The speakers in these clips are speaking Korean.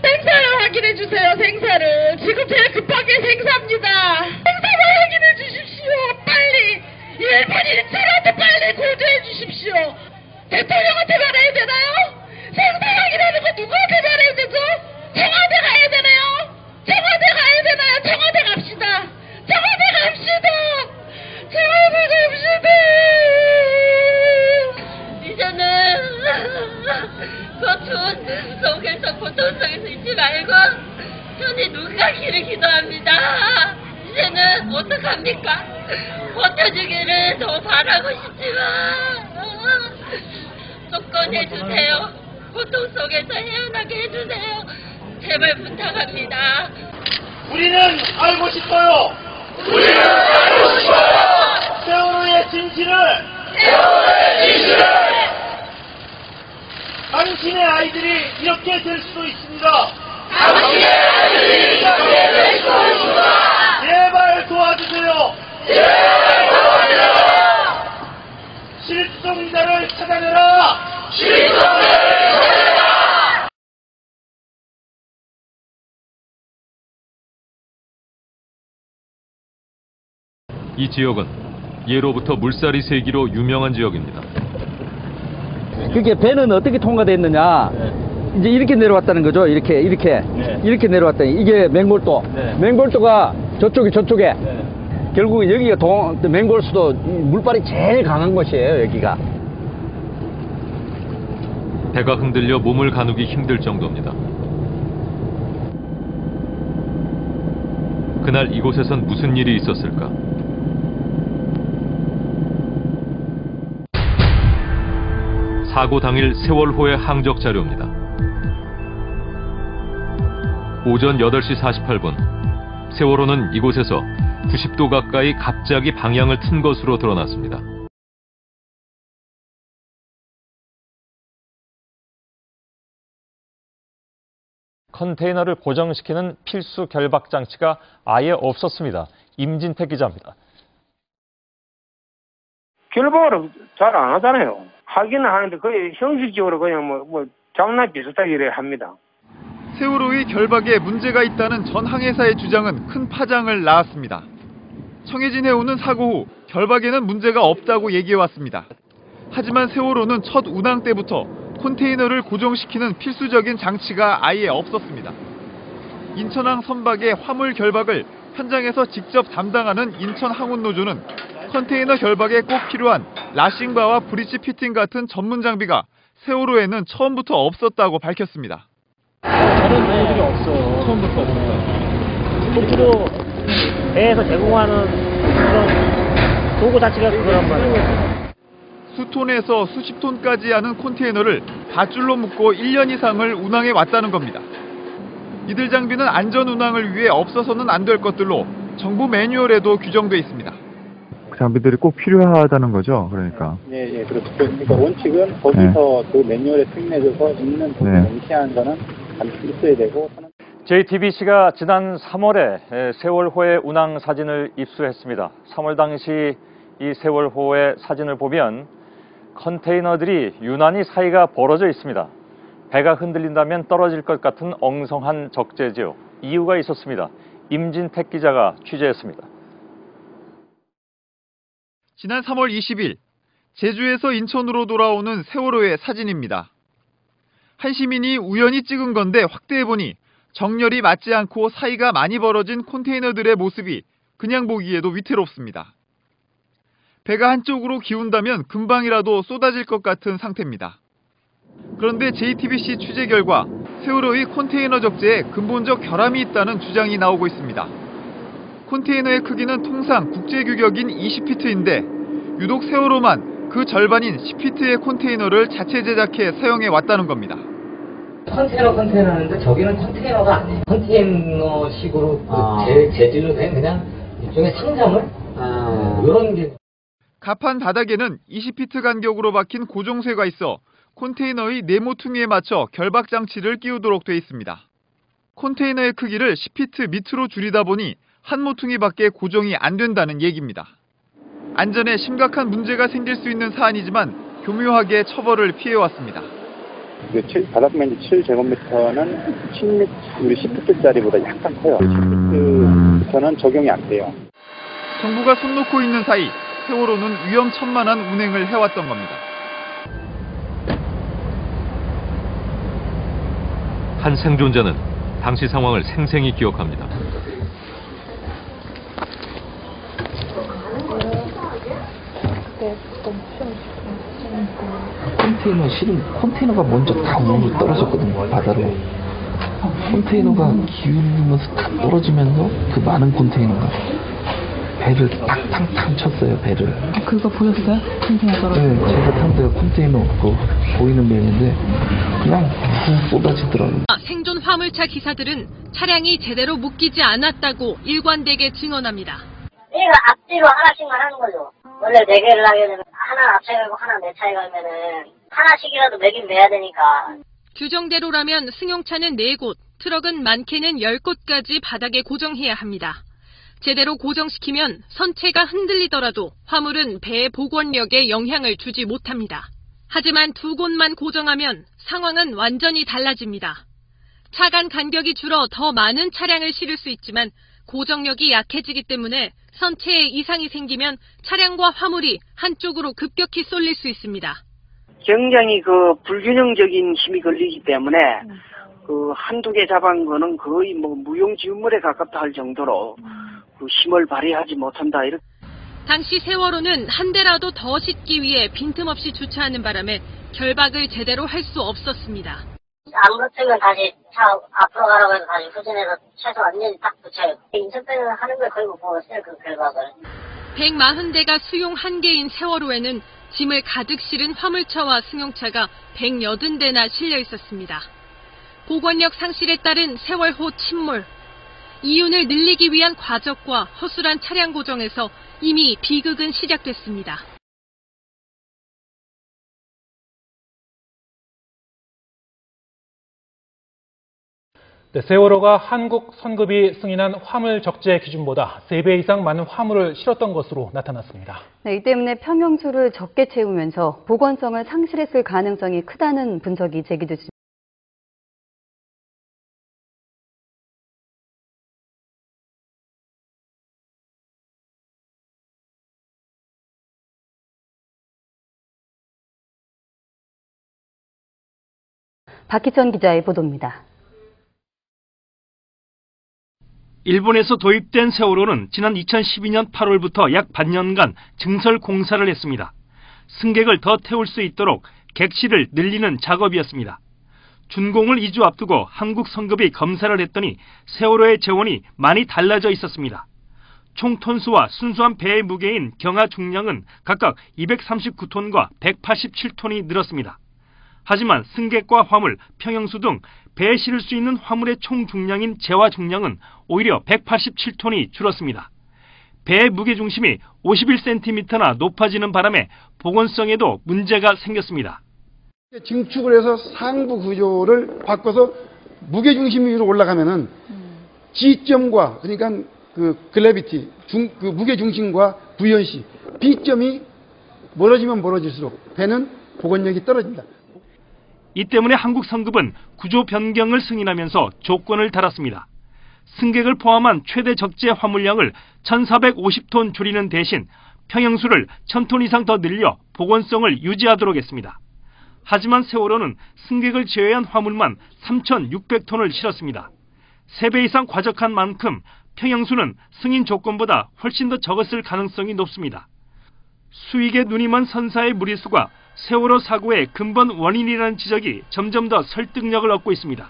생사를 확인해 주세요. 생사를. 지금 제일 급하게 생사입니다. 생사를 확인해 주십시오. 빨리. 1분 1초라도 빨리 고조해 주십시오. 대통령한테 말해야 되나요? 생사 확인하는 거 누구한테 말해야 되죠? 청와대 가야 되나요? 청와대 가야 되나요? 청와대 갑시다. 청와대 갑시다. 청와대 갑시다. 이제는 그 추운 눈 속에서 고통속에서 있지 말고 손이 눈 감기를 기도합니다. 이제는 어떡합니까? 버텨주기를 더 바라고 싶지만 좀 꺼내주세요. 고통 속에서 헤어나게 해주세요. 제발 부탁합니다. 우리는 알고 싶어요. 우리는 알고 싶어요. 세월호의 진실을. 당신의 아이들이 이렇게 될 수도 있습니다. 당신의 아이들이 이렇게 될 수도 있습니다. 제발 도와주세요. 제발 도와주세요. 실종자를 찾아내라. 실종자를 찾아내라. 이 지역은 예로부터 물살이 세기로 유명한 지역입니다. 그게 배는 어떻게 통과됐느냐? 이제 이렇게 내려왔다는 거죠. 이렇게 내려왔다니. 이게 맹골도. 맹골도가 저쪽에. 결국 여기가 맹골수도 물발이 제일 강한 곳이에요. 여기가. 배가 흔들려 몸을 가누기 힘들 정도입니다. 그날 이곳에선 무슨 일이 있었을까? 사고 당일 세월호의 항적 자료입니다. 오전 8시 48분, 세월호는 이곳에서 90도 가까이 갑자기 방향을 튼 것으로 드러났습니다. 컨테이너를 고정시키는 필수 결박 장치가 아예 없었습니다. 임진택 기자입니다. 결박을 잘 안 하잖아요. 하기는 하는데 거의 형식적으로 그냥 뭐 장난 비슷하게 이래 합니다. 세월호의 결박에 문제가 있다는 전 항해사의 주장은 큰 파장을 낳았습니다. 청해진 해운은 사고 후 결박에는 문제가 없다고 얘기해왔습니다. 하지만 세월호는 첫 운항 때부터 컨테이너를 고정시키는 필수적인 장치가 아예 없었습니다. 인천항 선박의 화물 결박을 현장에서 직접 담당하는 인천항운노조는 컨테이너 결박에 꼭 필요한 라싱바와 브릿지 피팅 같은 전문 장비가 세월호에는 처음부터 없었다고 밝혔습니다. 저런 장비들이 없어요. 처음부터 없었다. 실제로 배에서 제공하는 그런 도구 자체가 그거란 말이에요. 수톤에서 수십 톤까지 하는 컨테이너를 밧줄로 묶고 1년 이상을 운항해 왔다는 겁니다. 이들 장비는 안전 운항을 위해 없어서는 안 될 것들로 정부 매뉴얼에도 규정돼 있습니다. 그 장비들이 꼭 필요하다는 거죠, 그러니까. 네, 그렇죠. 그러니까 원칙은 거기서 그 매뉴얼에 특례져서 있는 부분을 응시하는 거는 반드시 있어야 되고. JTBC가 지난 3월에 세월호의 운항 사진을 입수했습니다. 3월 당시 이 세월호의 사진을 보면 컨테이너들이 유난히 사이가 벌어져 있습니다. 배가 흔들린다면 떨어질 것 같은 엉성한 적재지요. 이유가 있었습니다. 임진택 기자가 취재했습니다. 지난 3월 20일 제주에서 인천으로 돌아오는 세월호의 사진입니다. 한 시민이 우연히 찍은 건데 확대해보니 정렬이 맞지 않고 사이가 많이 벌어진 컨테이너들의 모습이 그냥 보기에도 위태롭습니다. 배가 한쪽으로 기운다면 금방이라도 쏟아질 것 같은 상태입니다. 그런데 JTBC 취재 결과 세월호의 컨테이너 적재에 근본적 결함이 있다는 주장이 나오고 있습니다. 컨테이너의 크기는 통상 국제규격인 20피트인데 유독 세월호만 그 절반인 10피트의 컨테이너를 자체 제작해 사용해 왔다는 겁니다. 컨테이너인데 저기는 컨테이너가 아니에요. 컨테이너식으로 재질로 된 그냥 일종의 상점을 이런 게. 갑판 바닥에는 20피트 간격으로 박힌 고정쇠가 있어 컨테이너의 네모퉁이에 맞춰 결박 장치를 끼우도록 돼 있습니다. 컨테이너의 크기를 10피트 밑으로 줄이다 보니 한 모퉁이밖에 고정이 안 된다는 얘기입니다. 안전에 심각한 문제가 생길 수 있는 사안이지만 교묘하게 처벌을 피해왔습니다. 바닥 면적 7제곱미터는 우리 10피트짜리보다 약간 커요. 10피트부터는 적용이 안 돼요. 정부가 손 놓고 있는 사이 세월호는 위험천만한 운행을 해왔던 겁니다. 한 생존자는 당시 상황을 생생히 기억합니다. 컨테이너 실은 컨테이너가 먼저 다 위로 떨어졌거든요. 바다로. 컨테이너가 기울면서 다 떨어지면서 그 많은 컨테이너가 배를 탕탕탕 쳤어요. 배를. 그거 보였어요? 컨테이너 떨어지는 거? 네, 제가 탄 데가 컨테이너 그 보이는 면인데 그냥 쏟아지더라고요. 생존 화물차 기사들은 차량이 제대로 묶이지 않았다고 일관되게 증언합니다. 이거 앞뒤로 하나씩만 하는 거죠. 원래 4개를 하게 되면 하나 앞차에 걸고 하나 내 차에 걸면은 하나씩이라도 매긴 매야 되니까. 규정대로라면 승용차는 4곳, 트럭은 많게는 10곳까지 바닥에 고정해야 합니다. 제대로 고정시키면 선체가 흔들리더라도 화물은 배의 복원력에 영향을 주지 못합니다. 하지만 2곳만 고정하면 상황은 완전히 달라집니다. 차 간 간격이 줄어 더 많은 차량을 실을 수 있지만 고정력이 약해지기 때문에 선체에 이상이 생기면 차량과 화물이 한쪽으로 급격히 쏠릴 수 있습니다. 굉장히 불균형적인 힘이 걸리기 때문에 한두 개 잡은 거는 거의 무용지물에 가깝다 할 정도로 힘을 발휘하지 못한다. 이렇게. 당시 세월호는 한 대라도 더 싣기 위해 빈틈없이 주차하는 바람에 결박을 제대로 할 수 없었습니다. 안 붙으면 다시 차 앞으로 가라고 해서 다시 후진해서 최소 완전히 딱 붙여요. 인천배는 하는 걸 거의 못 보았어요, 그 결박을. 140대가 수용 한계인 세월호에는 짐을 가득 실은 화물차와 승용차가 180대나 실려 있었습니다. 복원력 상실에 따른 세월호 침몰. 이윤을 늘리기 위한 과적과 허술한 차량 고정에서 이미 비극은 시작됐습니다. 네, 세월호가 한국 선급이 승인한 화물 적재 기준보다 3배 이상 많은 화물을 실었던 것으로 나타났습니다. 네, 이 때문에 평형수를 적게 채우면서 복원성을 상실했을 가능성이 크다는 분석이 제기됐습니다. 박희천 기자의 보도입니다. 일본에서 도입된 세월호는 지난 2012년 8월부터 약 반년간 증설 공사를 했습니다. 승객을 더 태울 수 있도록 객실을 늘리는 작업이었습니다. 준공을 2주 앞두고 한국 선급이 검사를 했더니 세월호의 재원이 많이 달라져 있었습니다. 총 톤수와 순수한 배의 무게인 경하 중량은 각각 239톤과 187톤이 늘었습니다. 하지만 승객과 화물, 평형수 등 배에 실을 수 있는 화물의 총 중량인 재화 중량은 오히려 187톤이 줄었습니다. 배의 무게중심이 51cm나 높아지는 바람에 복원성에도 문제가 생겼습니다. 증축을 해서 상부 구조를 바꿔서 무게중심 위로 올라가면은 G점과 그러니까 글래비티, 무게중심과 부연시, B점이 멀어지면 멀어질수록 배는 복원력이 떨어집니다. 이 때문에 한국 선급은 구조 변경을 승인하면서 조건을 달았습니다. 승객을 포함한 최대 적재 화물량을 1,450톤 줄이는 대신 평형수를 1,000톤 이상 더 늘려 복원성을 유지하도록 했습니다. 하지만 세월호는 승객을 제외한 화물만 3,600톤을 실었습니다. 3배 이상 과적한 만큼 평형수는 승인 조건보다 훨씬 더 적었을 가능성이 높습니다. 수익에 눈이 먼 선사의 무리수가 세월호 사고의 근본 원인이라는 지적이 점점 더 설득력을 얻고 있습니다.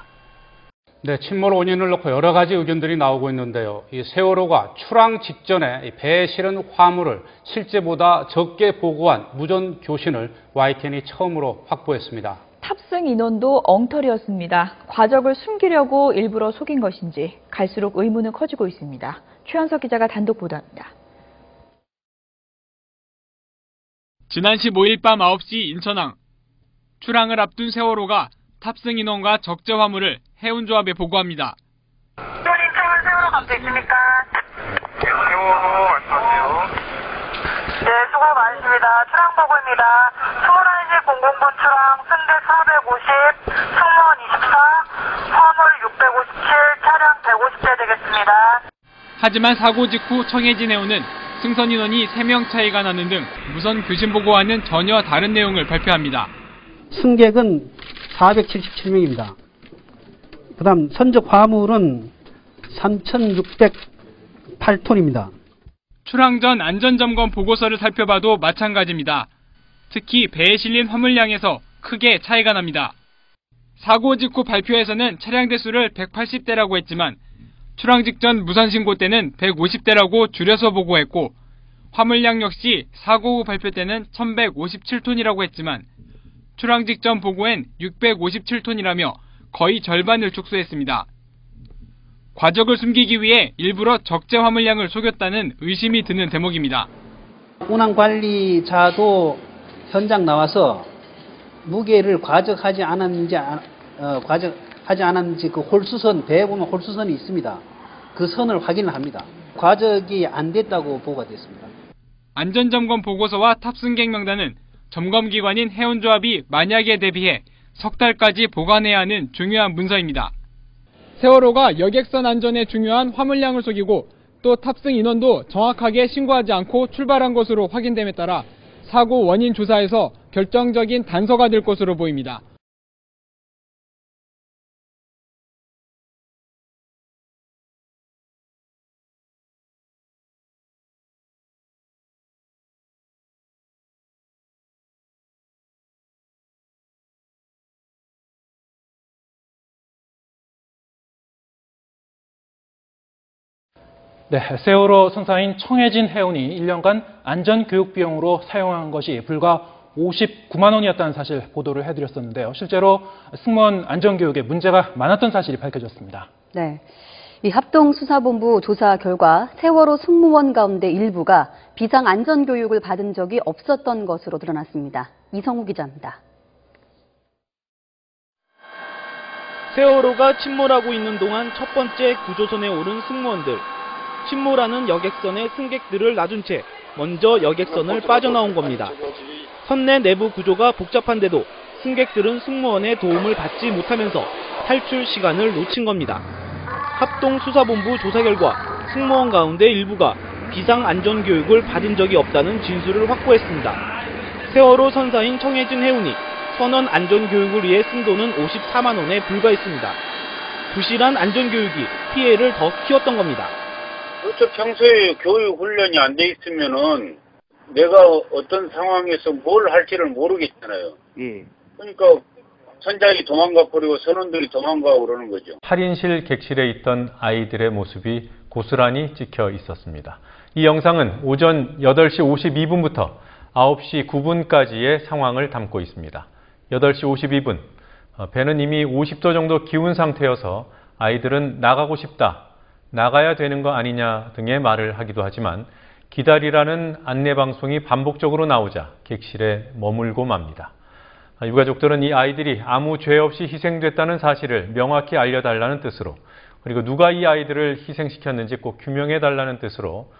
네, 침몰 원인을 놓고 여러 가지 의견들이 나오고 있는데요. 이 세월호가 출항 직전에 배에 실은 화물을 실제보다 적게 보고한 무전 교신을 YTN이 처음으로 확보했습니다. 탑승 인원도 엉터리였습니다. 과적을 숨기려고 일부러 속인 것인지 갈수록 의문은 커지고 있습니다. 최현석 기자가 단독 보도합니다. 지난 15일 밤 9시 인천항. 출항을 앞둔 세월호가 탑승 인원과 적재 화물을 해운조합에 보고합니다. 인천항 세월호 감도 있습니까? 세월호 말씀하세요. 네, 수고 많으십니다. 출항 보고입니다. 수원항이지 009 출항 순대 450. 하지만 사고 직후 청해진 해운은 승선 인원이 3명 차이가 나는 등 무선 교신 보고와는 전혀 다른 내용을 발표합니다. 승객은 477명입니다. 그다음 선적 화물은 3,608톤입니다. 출항 전 안전점검 보고서를 살펴봐도 마찬가지입니다. 특히 배에 실린 화물량에서 크게 차이가 납니다. 사고 직후 발표에서는 차량 대수를 180대라고 했지만 출항 직전 무선 신고 때는 150대라고 줄여서 보고했고 화물량 역시 사고 후 발표 때는 1157톤이라고 했지만 출항 직전 보고엔 657톤이라며 거의 절반을 축소했습니다. 과적을 숨기기 위해 일부러 적재 화물량을 속였다는 의심이 드는 대목입니다. 운항관리자도 현장 나와서 무게를 과적하지 않았는지 그 홀수선, 배에 보면 홀수선이 있습니다. 그 선을 확인을 합니다. 과적이 안 됐다고 보고가 됐습니다. 안전점검 보고서와 탑승객 명단은 점검기관인 해운조합이 만약에 대비해 석 달까지 보관해야 하는 중요한 문서입니다. 세월호가 여객선 안전에 중요한 화물량을 속이고 또 탑승 인원도 정확하게 신고하지 않고 출발한 것으로 확인됨에 따라 사고 원인 조사에서 결정적인 단서가 될 것으로 보입니다. 네, 세월호 선사인 청해진 해운이 1년간 안전교육 비용으로 사용한 것이 불과 59만 원이었다는 사실 보도를 해드렸었는데요. 실제로 승무원 안전교육에 문제가 많았던 사실이 밝혀졌습니다. 네, 이 합동수사본부 조사 결과 세월호 승무원 가운데 일부가 비상 안전교육을 받은 적이 없었던 것으로 드러났습니다. 이성우 기자입니다. 세월호가 침몰하고 있는 동안 첫 번째 구조선에 오른 승무원들. 침몰하는 여객선의 승객들을 놔둔 채 먼저 여객선을 빠져나온 겁니다. 선내 내부 구조가 복잡한데도 승객들은 승무원의 도움을 받지 못하면서 탈출 시간을 놓친 겁니다. 합동수사본부 조사 결과 승무원 가운데 일부가 비상안전교육을 받은 적이 없다는 진술을 확보했습니다. 세월호 선사인 청해진 해운이 선원 안전교육을 위해 쓴 돈은 54만 원에 불과했습니다. 부실한 안전교육이 피해를 더 키웠던 겁니다. 그렇죠. 평소에 교육 훈련이 안 돼 있으면은 내가 어떤 상황에서 뭘 할지를 모르겠잖아요. 그러니까 선장이 도망가 버리고 선원들이 도망가고 그러는 거죠. 할인실 객실에 있던 아이들의 모습이 고스란히 찍혀 있었습니다. 이 영상은 오전 8시 52분부터 9시 9분까지의 상황을 담고 있습니다. 8시 52분, 배는 이미 50도 정도 기운 상태여서 아이들은 나가고 싶다, 나가야 되는 거 아니냐 등의 말을 하기도 하지만 기다리라는 안내방송이 반복적으로 나오자 객실에 머물고 맙니다. 유가족들은 이 아이들이 아무 죄 없이 희생됐다는 사실을 명확히 알려달라는 뜻으로, 그리고 누가 이 아이들을 희생시켰는지 꼭 규명해달라는 뜻으로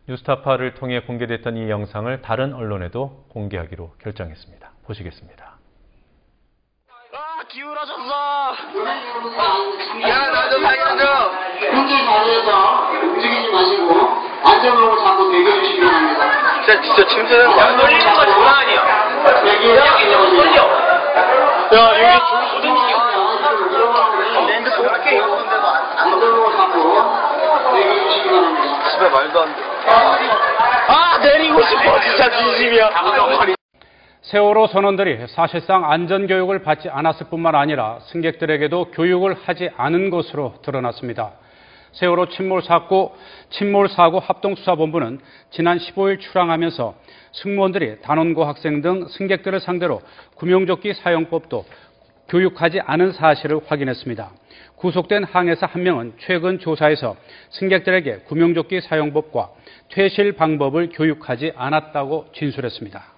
뉴스타파를 통해 공개됐던 이 영상을 다른 언론에도 공개하기로 결정했습니다. 보시겠습니다. 기울어졌어. 야, 나 좀 살려줘. 현재 자리에서 움직이지 마시고 안전으로 잡고 대기해 주시기 바랍니다. 진짜 침새는 야, 놀리는 거 장난 아니야. 대기해 주시기 바랍니다. 야, 여기 좀 핸드폰 어떻게 안전으로 잡고 대기해 주시기 바랍니다. 집에 말도 안 돼. 아, 내리고 싶어. 진짜 진심이야. 세월호 선원들이 사실상 안전교육을 받지 않았을 뿐만 아니라 승객들에게도 교육을 하지 않은 것으로 드러났습니다. 세월호 침몰 사고 합동수사본부는 지난 15일 출항하면서 승무원들이 단원고 학생 등 승객들을 상대로 구명조끼 사용법도 교육하지 않은 사실을 확인했습니다. 구속된 항해사 1명은 최근 조사에서 승객들에게 구명조끼 사용법과 퇴실 방법을 교육하지 않았다고 진술했습니다.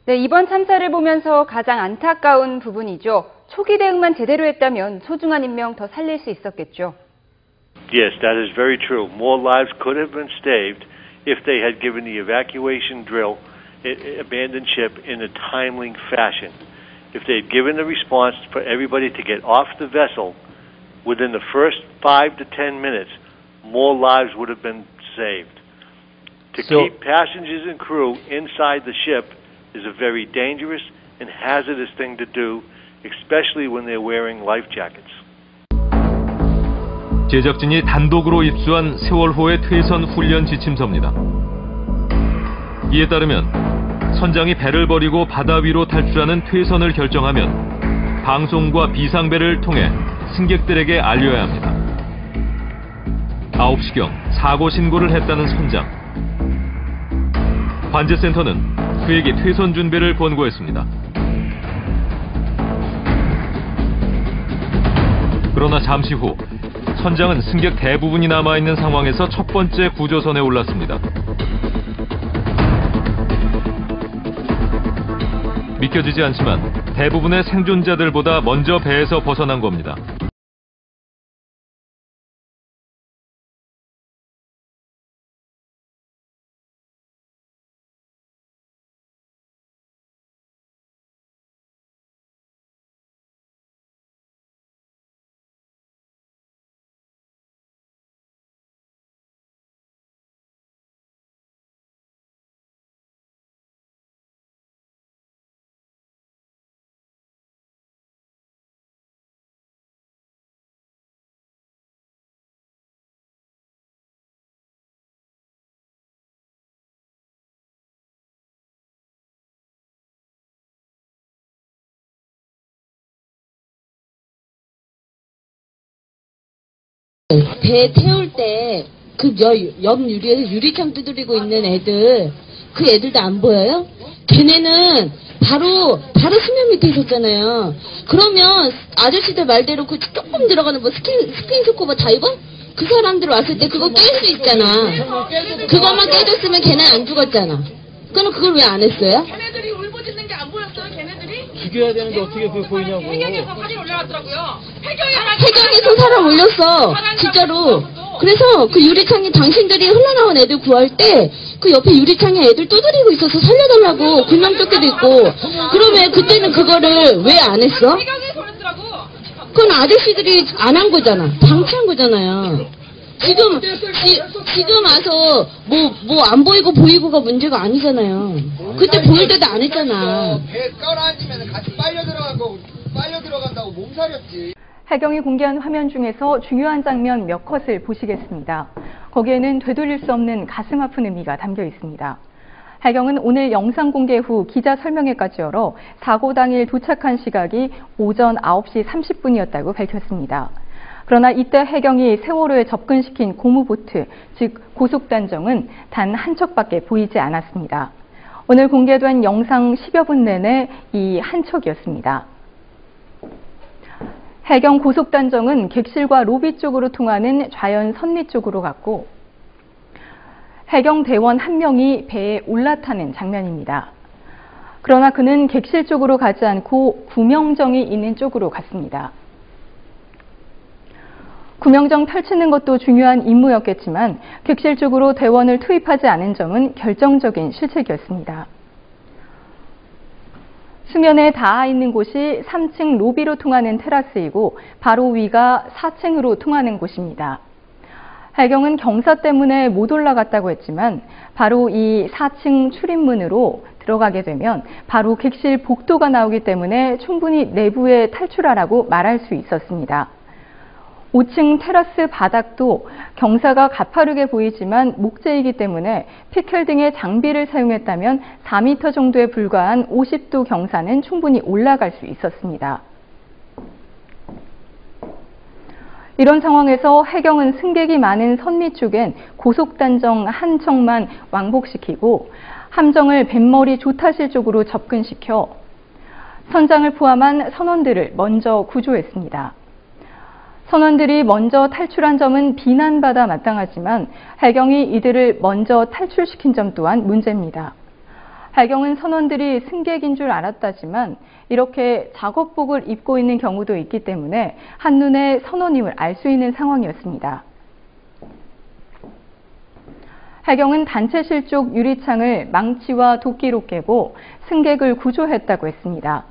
네, 이번 참사를 보면서 가장 안타까운 부분이죠. 초기 대응만 제대로 했다면 소중한 인명 더 살릴 수 있었겠죠. Yes, that is very true. More lives could have been saved if they had given the evacuation drill abandoned ship in a timely fashion. If they had given the response for everybody to get off the vessel within the first 5 to 10 minutes, more lives would have been saved. To keep passengers and crew inside the ship is a very dangerous and hazardous thing to do, especially when they're wearing life jackets. 제작진이 단독으로 입수한 세월호의 퇴선 훈련 지침서입니다. 이에 따르면 선장이 배를 버리고 바다 위로 탈출하는 퇴선을 결정하면 방송과 비상벨을 통해 승객들에게 알려야 합니다. 9시경 사고 신고를 했다는 선장. 관제센터는 그에게 퇴선 준비를 권고했습니다. 그러나 잠시 후 선장은 승객 대부분이 남아있는 상황에서 첫 번째 구조선에 올랐습니다. 믿겨지지 않지만 대부분의 생존자들보다 먼저 배에서 벗어난 겁니다. 배 태울 때 그 옆 유리에서 유리창 두드리고 있는 애들, 그 애들도 안 보여요? 걔네는 바로 수면 밑에 있었잖아요. 그러면 아저씨들 말대로 그 조금 들어가는 뭐 스킨스쿠버 다이버? 그 사람들 왔을 때 그거 깰 수 있잖아. 그것만 깨줬으면 걔는 안 죽었잖아. 그럼 그걸 왜 안 했어요? 걔네들이 울부짖는 게 안 보였어요? 걔네들이? 죽여야 되는데 어떻게 그게 보이냐고. 해경에서 사진 올려놨더라고요. 해경에서 사람 올렸어. 진짜로. 그래서 그 유리창에 당신들이 흘러나온 애들 구할 때 그 옆에 유리창에 애들 두드리고 있어서 살려달라고 구명조끼도 있고. 그러면 그때는 그거를 왜 안 했어? 그건 아저씨들이 안 한 거잖아. 방치한 거잖아요. 지금 와서 뭐 안 보이고 보이고가 문제가 아니잖아요. 그때 보일 때도 안 했잖아. 배 깔아앉으면 같이 빨려 들어간다고 몸살이었지. 해경이 공개한 화면 중에서 중요한 장면 몇 컷을 보시겠습니다. 거기에는 되돌릴 수 없는 가슴 아픈 의미가 담겨 있습니다. 해경은 오늘 영상 공개 후 기자 설명회까지 열어 사고 당일 도착한 시각이 오전 9시 30분이었다고 밝혔습니다. 그러나 이때 해경이 세월호에 접근시킨 고무보트, 즉 고속단정은 단 한 척밖에 보이지 않았습니다. 오늘 공개된 영상 10여 분 내내 이 한 척이었습니다. 해경 고속단정은 객실과 로비 쪽으로 통하는 좌연 선리 쪽으로 갔고, 해경 대원 한 명이 배에 올라타는 장면입니다. 그러나 그는 객실 쪽으로 가지 않고 구명정이 있는 쪽으로 갔습니다. 구명정 펼치는 것도 중요한 임무였겠지만 객실 쪽으로 대원을 투입하지 않은 점은 결정적인 실책이었습니다. 수면에 닿아 있는 곳이 3층 로비로 통하는 테라스이고 바로 위가 4층으로 통하는 곳입니다. 해경은 경사 때문에 못 올라갔다고 했지만 바로 이 4층 출입문으로 들어가게 되면 바로 객실 복도가 나오기 때문에 충분히 내부에 탈출하라고 말할 수 있었습니다. 5층 테라스 바닥도 경사가 가파르게 보이지만 목재이기 때문에 피켈 등의 장비를 사용했다면 4m 정도에 불과한 50도 경사는 충분히 올라갈 수 있었습니다. 이런 상황에서 해경은 승객이 많은 선미 쪽엔 고속단정 한 척만 왕복시키고 함정을 뱃머리 조타실 쪽으로 접근시켜 선장을 포함한 선원들을 먼저 구조했습니다. 선원들이 먼저 탈출한 점은 비난받아 마땅하지만 해경이 이들을 먼저 탈출시킨 점 또한 문제입니다. 해경은 선원들이 승객인 줄 알았다지만 이렇게 작업복을 입고 있는 경우도 있기 때문에 한눈에 선원임을 알 수 있는 상황이었습니다. 해경은 단체실 쪽 유리창을 망치와 도끼로 깨고 승객을 구조했다고 했습니다.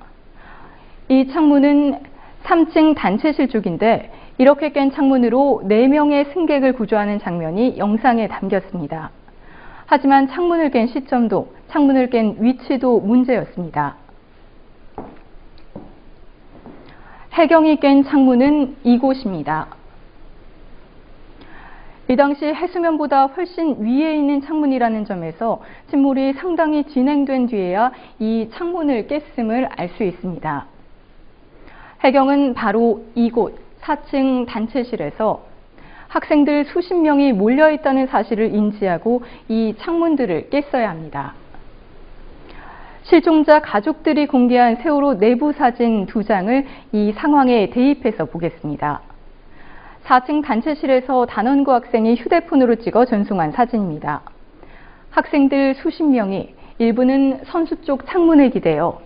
이 창문은 3층 단체실 쪽인데 이렇게 깬 창문으로 4명의 승객을 구조하는 장면이 영상에 담겼습니다. 하지만 창문을 깬 시점도 창문을 깬 위치도 문제였습니다. 해경이 깬 창문은 이곳입니다. 이 당시 해수면보다 훨씬 위에 있는 창문이라는 점에서 침몰이 상당히 진행된 뒤에야 이 창문을 깼음을 알 수 있습니다. 해경은 바로 이곳 4층 단체실에서 학생들 수십 명이 몰려있다는 사실을 인지하고 이 창문들을 깼어야 합니다. 실종자 가족들이 공개한 세월호 내부 사진 2장을 이 상황에 대입해서 보겠습니다. 4층 단체실에서 단원고 학생이 휴대폰으로 찍어 전송한 사진입니다. 학생들 수십 명이 일부는 선수 쪽 창문에 기대어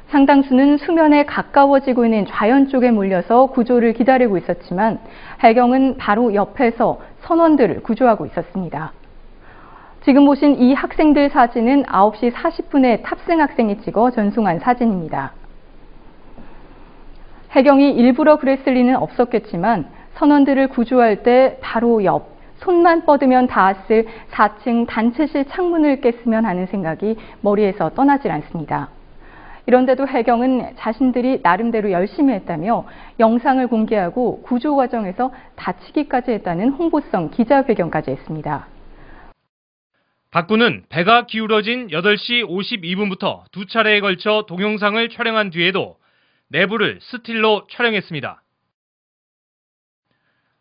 상당수는 수면에 가까워지고 있는 좌연 쪽에 몰려서 구조를 기다리고 있었지만 해경은 바로 옆에서 선원들을 구조하고 있었습니다. 지금 보신 이 학생들 사진은 9시 40분에 탑승 학생이 찍어 전송한 사진입니다. 해경이 일부러 그랬을 리는 없었겠지만 선원들을 구조할 때 바로 옆, 손만 뻗으면 닿았을 4층 단체실 창문을 깼으면 하는 생각이 머리에서 떠나질 않습니다. 이런데도 해경은 자신들이 나름대로 열심히 했다며 영상을 공개하고 구조 과정에서 다치기까지 했다는 홍보성 기자회견까지 했습니다. 박군은 배가 기울어진 8시 52분부터 2차례에 걸쳐 동영상을 촬영한 뒤에도 내부를 스틸로 촬영했습니다.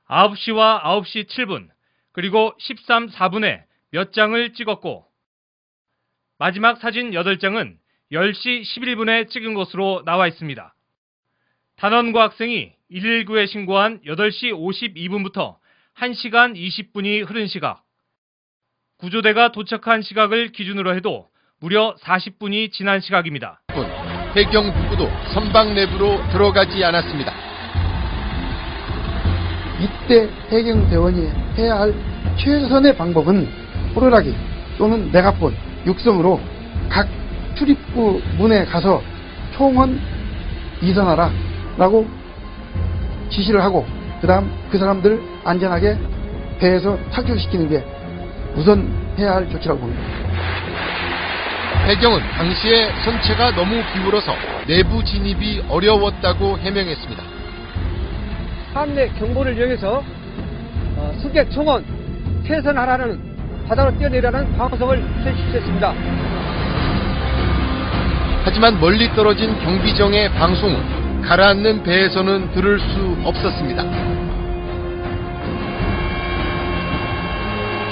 9시와 9시 7분, 그리고 13, 4분에 몇 장을 찍었고 마지막 사진 8장은 10시 11분에 찍은 것으로 나와 있습니다. 단원고 학생이 119에 신고한 8시 52분부터 1시간 20분이 흐른 시각, 구조대가 도착한 시각을 기준으로 해도 무려 40분이 지난 시각입니다. 해경 누구도 선박 내부로 들어가지 않았습니다. 이때 해경 대원이 해야 할 최선의 방법은 호루라기 또는 메가폰, 육성으로 각 출입구 문에 가서 총원 이선하라 라고 지시를 하고 그 다음 그 사람들 안전하게 배에서 탈출시키는 게 우선 해야 할 조치라고 봅니다. 해경은 당시에 선체가 너무 기울어서 내부 진입이 어려웠다고 해명했습니다. 함내 경보를 이용해서 승객 총원 퇴선하라는 바다로 뛰어내라는 방송을 실시했습니다. 하지만 멀리 떨어진 경비정의 방송은 가라앉는 배에서는 들을 수 없었습니다.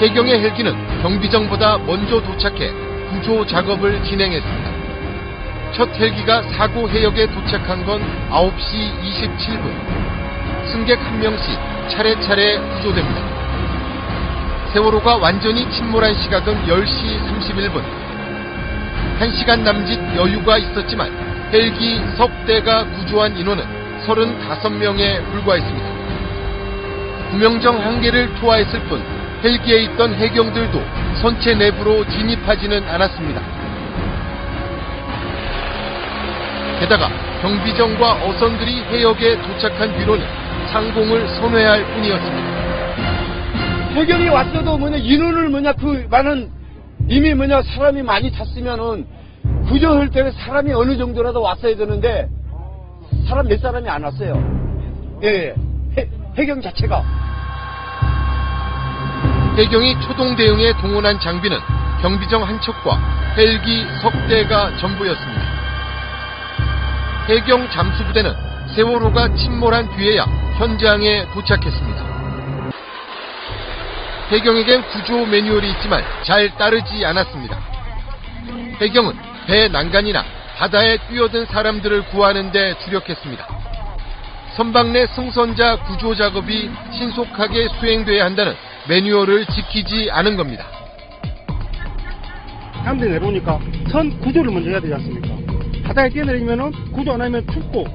해경의 헬기는 경비정보다 먼저 도착해 구조 작업을 진행했습니다. 첫 헬기가 사고 해역에 도착한 건 9시 27분. 승객 1명씩 차례차례 구조됩니다. 세월호가 완전히 침몰한 시각은 10시 31분. 1시간 남짓 여유가 있었지만 헬기 석 대가 구조한 인원은 35명에 불과했습니다. 구명정 한계를 투하했을 뿐 헬기에 있던 해경들도 선체 내부로 진입하지는 않았습니다. 게다가 경비정과 어선들이 해역에 도착한 뒤로는 상공을 선회할 뿐이었습니다. 해경이 왔어도 인원을 그 많은 이미 사람이 많이 탔으면은 구조할 때 사람이 어느 정도라도 왔어야 되는데 사람 몇 사람이 안 왔어요. 예, 해경 자체가. 해경이 초동 대응에 동원한 장비는 경비정 한 척과 헬기 석 대가 전부였습니다. 해경 잠수부대는 세월호가 침몰한 뒤에야 현장에 도착했습니다. 해경에겐 구조 매뉴얼이 있지만 잘 따르지 않았습니다. 해경은 배 난간이나 바다에 뛰어든 사람들을 구하는 데 주력했습니다. 선박 내 승선자 구조 작업이 신속하게 수행돼야 한다는 매뉴얼을 지키지 않은 겁니다. 사람들이 내려오니까 선 구조를 먼저 해야 되지 않습니까? 바다에 뛰어내리면 구조 안 하면 춥고.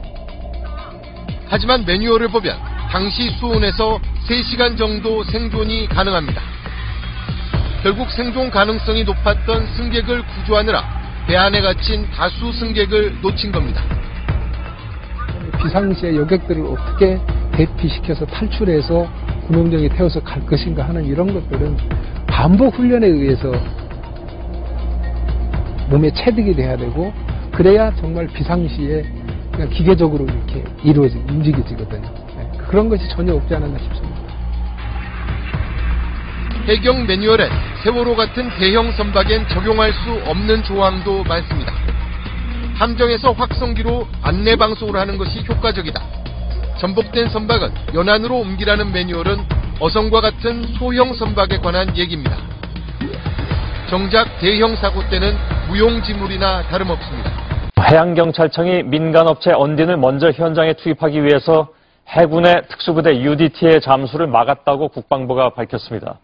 하지만 매뉴얼을 보면 당시 수온에서 3시간 정도 생존이 가능합니다. 결국 생존 가능성이 높았던 승객을 구조하느라 배 안에 갇힌 다수 승객을 놓친 겁니다. 비상시에 여객들을 어떻게 대피시켜서 탈출해서 구명정에 태워서 갈 것인가 하는 이런 것들은 반복 훈련에 의해서 몸에 체득이 돼야 되고, 그래야 정말 비상시에 그냥 기계적으로 이렇게 움직여지거든요. 그런 것이 전혀 없지 않았나 싶습니다. 해경 매뉴얼엔 세월호 같은 대형 선박엔 적용할 수 없는 조항도 많습니다. 함정에서 확성기로 안내 방송을 하는 것이 효과적이다. 전복된 선박은 연안으로 옮기라는 매뉴얼은 어선과 같은 소형 선박에 관한 얘기입니다. 정작 대형 사고 때는 무용지물이나 다름없습니다. 해양경찰청이 민간업체 언딘을 먼저 현장에 투입하기 위해서 해군의 특수부대 UDT의 잠수를 막았다고 국방부가 밝혔습니다.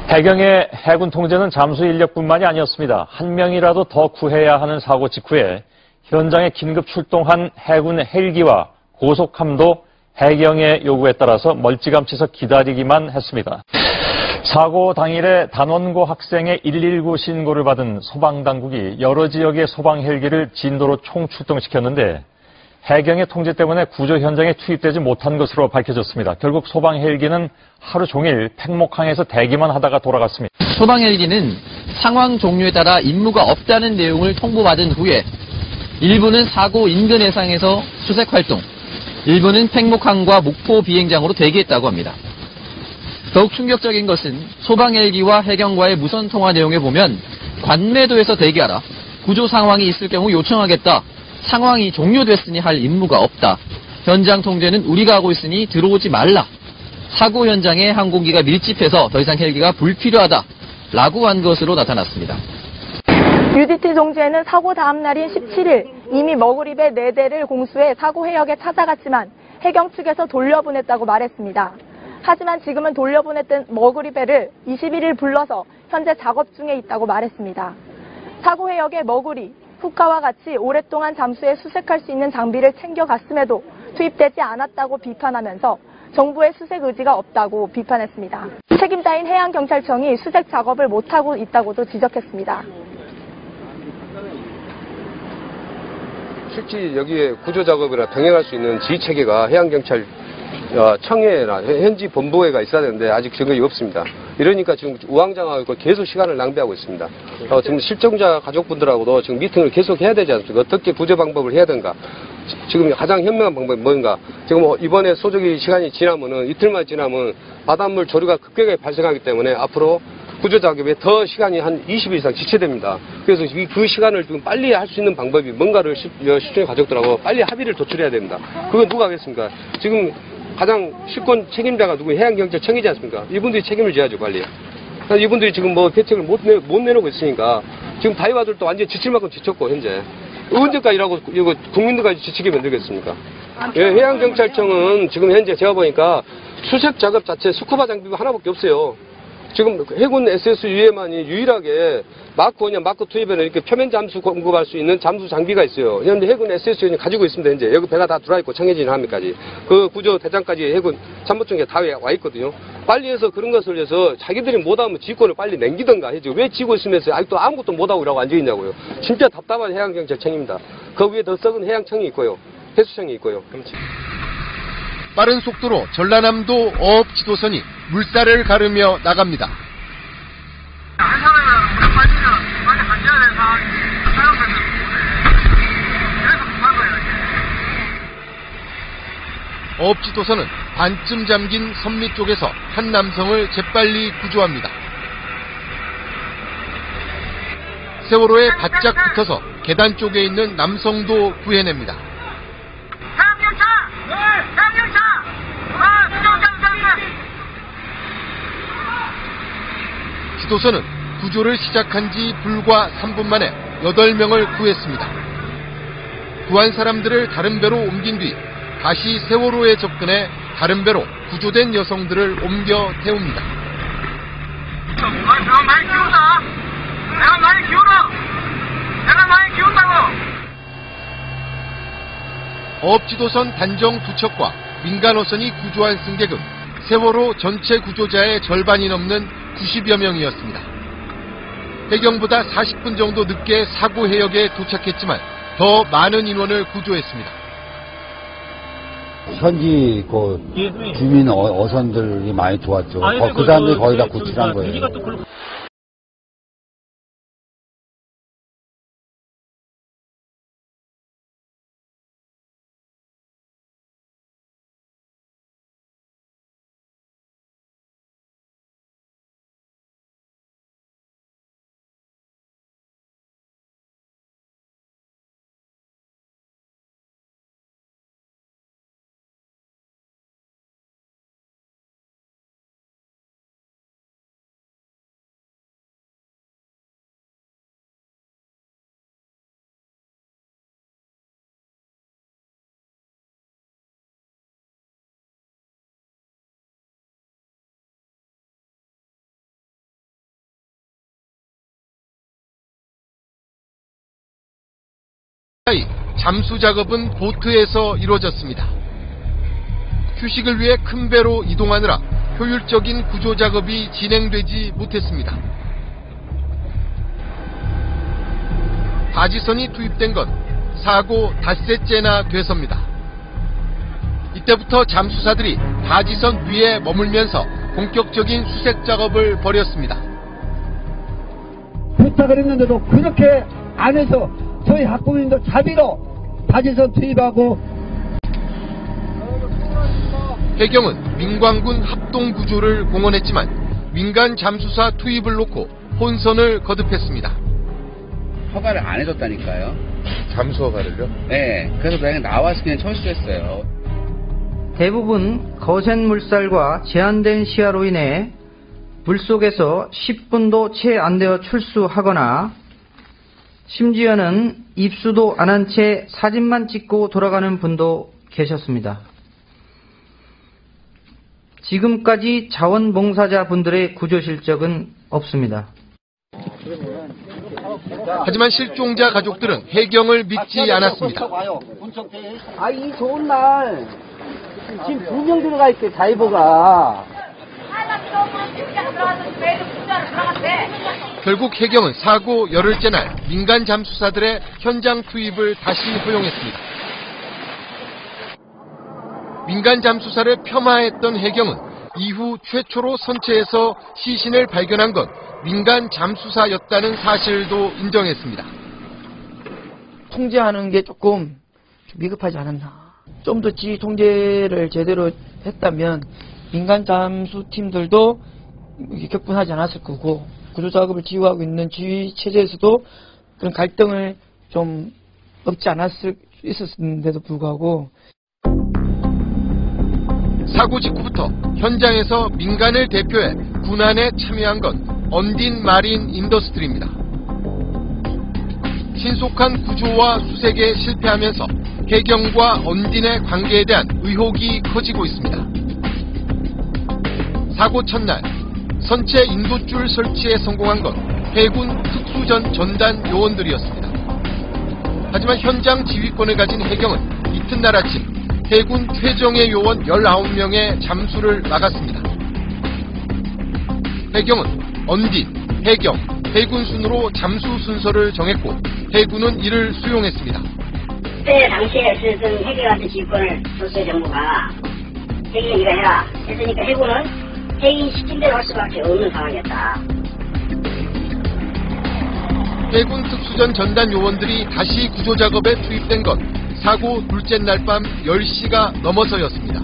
해경의 해군 통제는 잠수 인력뿐만이 아니었습니다. 한 명이라도 더 구해야 하는 사고 직후에 현장에 긴급 출동한 해군 헬기와 고속함도 해경의 요구에 따라서 멀찌감치서 기다리기만 했습니다. 사고 당일에 단원고 학생의 119 신고를 받은 소방당국이 여러 지역의 소방 헬기를 진도로 총출동시켰는데 해경의 통제 때문에 구조 현장에 투입되지 못한 것으로 밝혀졌습니다. 결국 소방 헬기는 하루 종일 팽목항에서 대기만 하다가 돌아갔습니다. 소방 헬기는 상황 종류에 따라 임무가 없다는 내용을 통보받은 후에 일부는 사고 인근 해상에서 수색 활동, 일부는 팽목항과 목포 비행장으로 대기했다고 합니다. 더욱 충격적인 것은 소방 헬기와 해경과의 무선 통화 내용에 보면 관매도에서 대기하라, 구조 상황이 있을 경우 요청하겠다, 상황이 종료됐으니 할 임무가 없다, 현장 통제는 우리가 하고 있으니 들어오지 말라, 사고 현장에 항공기가 밀집해서 더 이상 헬기가 불필요하다 라고 한 것으로 나타났습니다. UDT 종지에는 사고 다음 날인 17일 이미 머그리배 4대를 공수해 사고 해역에 찾아갔지만 해경 측에서 돌려보냈다고 말했습니다. 하지만 지금은 돌려보냈던 머그리배를 21일 불러서 현재 작업 중에 있다고 말했습니다. 사고 해역의 머그리, 훅가와 같이 오랫동안 잠수해 수색할 수 있는 장비를 챙겨갔음에도 투입되지 않았다고 비판하면서 정부의 수색 의지가 없다고 비판했습니다. 책임자인 해양경찰청이 수색 작업을 못하고 있다고도 지적했습니다. 실제 여기에 구조작업이나 병행할 수 있는 지휘체계가 해양경찰 청해나 현지 본부에가 있어야 되는데 아직 증거가 없습니다. 이러니까 지금 우왕좌왕하고 계속 시간을 낭비하고 있습니다. 지금 실종자 가족분들하고도 지금 미팅을 계속 해야 되지 않습니까? 어떻게 구조 방법을 해야 되는가? 지금 가장 현명한 방법이 뭔가? 지금 이번에 소조기 시간이 지나면은 이틀만 지나면 바닷물 조류가 급격하게 발생하기 때문에 앞으로 구조 작업에 더 시간이 한 20일 이상 지체됩니다. 그래서 그 시간을 좀 빨리 할 수 있는 방법이 뭔가를 실종자 가족들하고 빨리 합의를 도출해야 됩니다. 그건 누가 하겠습니까? 지금 가장 실권 책임자가 누구 해양경찰청이지 않습니까? 이분들이 책임을 져야죠, 빨리. 이분들이 지금 뭐 대책을 못 내놓고 있으니까 지금 다이와들도 완전히 지칠 만큼 지쳤고, 현재. 언제까지 이라고 이거 국민들까지 지치게 만들겠습니까? 예, 해양경찰청은 지금 현재 제가 보니까 수색 작업 자체 스쿠버 장비가 하나밖에 없어요. 지금 해군 SSU에만이 유일하게 마크 1이나 마크 2에는 이렇게 표면 잠수 공급할 수 있는 잠수 장비가 있어요. 현재 해군 SSU는 가지고 있습니다. 현재 여기 배가 다 들어와 있고 청해진 함까지 그 구조 대장까지 해군 참모총에 다 와 있거든요. 빨리 해서 그런 것을 해서 자기들이 못하면 지휘권을 빨리 남기던가 해죠. 왜 지고 있으면서 아직도 아무것도 못하고 이러고 앉아 있냐고요. 진짜 답답한 해양경찰청입니다. 그 위에 더 썩은 해양청이 있고요, 해수청이 있고요. 빠른 속도로 전라남도 어업 지도선이 물살을 가르며 나갑니다. 어업 지도선은 반쯤 잠긴 선미 쪽에서 한 남성을 재빨리 구조합니다. 세월호에 바짝 붙어서 계단 쪽에 있는 남성도 구해냅니다. 지도선은 구조를 시작한 지 불과 3분 만에 8명을 구했습니다. 구한 사람들을 다른 배로 옮긴 뒤 다시 세월호에 접근해 다른 배로 구조된 여성들을 옮겨 태웁니다. 내가 많이 키운다. 내가 많이 키운다. 내가 많이 키운다고. 어업지도선 단정 2척과 민간어선이 구조한 승객은 세월호 전체 구조자의 절반이 넘는 90여 명이었습니다. 해경보다 40분 정도 늦게 사고 해역에 도착했지만 더 많은 인원을 구조했습니다. 현지 주민 어선들이 많이 도왔죠. 그 사람들이 거의 다 구출한 거예요. 잠수 작업은 보트에서 이루어졌습니다. 휴식을 위해 큰 배로 이동하느라 효율적인 구조 작업이 진행되지 못했습니다. 다지선이 투입된 건 사고 닷새째나 돼서입니다. 이때부터 잠수사들이 다지선 위에 머물면서 본격적인 수색 작업을 벌였습니다. 부탁을 했는데도 그렇게 안 해서 저희 학부모님도 자비로 다지선 투입하고. 해경은 민관군 합동구조를 공언했지만 민간 잠수사 투입을 놓고 혼선을 거듭했습니다. 허가를 안 해줬다니까요. 잠수 허가를요? 네, 그래서 그냥 나와서 그냥 철수했어요. 대부분 거센 물살과 제한된 시야로 인해 물속에서 10분도 채 안 되어 출수하거나 심지어는 입수도 안 한 채 사진만 찍고 돌아가는 분도 계셨습니다. 지금까지 자원봉사자분들의 구조 실적은 없습니다. 하지만 실종자 가족들은 해경을 믿지 않았습니다. 이 좋은 날 지금 2명 들어가 있어요. 다이버가. 결국 해경은 사고 열흘째 날 민간 잠수사들의 현장 투입을 다시 허용했습니다. 민간 잠수사를 폄하했던 해경은 이후 최초로 선체에서 시신을 발견한 건 민간 잠수사였다는 사실도 인정했습니다. 통제하는 게 조금 미흡하지 않았나. 좀 더 지휘 통제를 제대로 했다면 민간 잠수팀들도 격분하지 않았을 거고, 구조작업을 지휘하고 있는 지휘 체제에서도 그런 갈등을 좀 없지 있었는데도 불구하고. 사고 직후부터 현장에서 민간을 대표해 군안에 참여한 건 언딘 마린 인더스트리입니다. 신속한 구조와 수색에 실패하면서 해경과 언딘의 관계에 대한 의혹이 커지고 있습니다. 사고 첫날 선체 인도줄 설치에 성공한 건 해군 특수전 전단 요원들이었습니다. 하지만 현장 지휘권을 가진 해경은 이튿날 아침 해군 최정예 요원 19명의 잠수를 막았습니다. 해경은 언딘, 해경, 해군 순으로 잠수 순서를 정했고 해군은 이를 수용했습니다. 그때 당시에 있었던 해경한테 지휘권을 줬어요. 정부가 해경이 네가 해라 했으니까 해군은 해인 시킨 대로 할 수밖에 없는 상황이었다. 해군 특수전 전단 요원들이 다시 구조작업에 투입된 건 사고 둘째 날 밤 10시가 넘어서였습니다.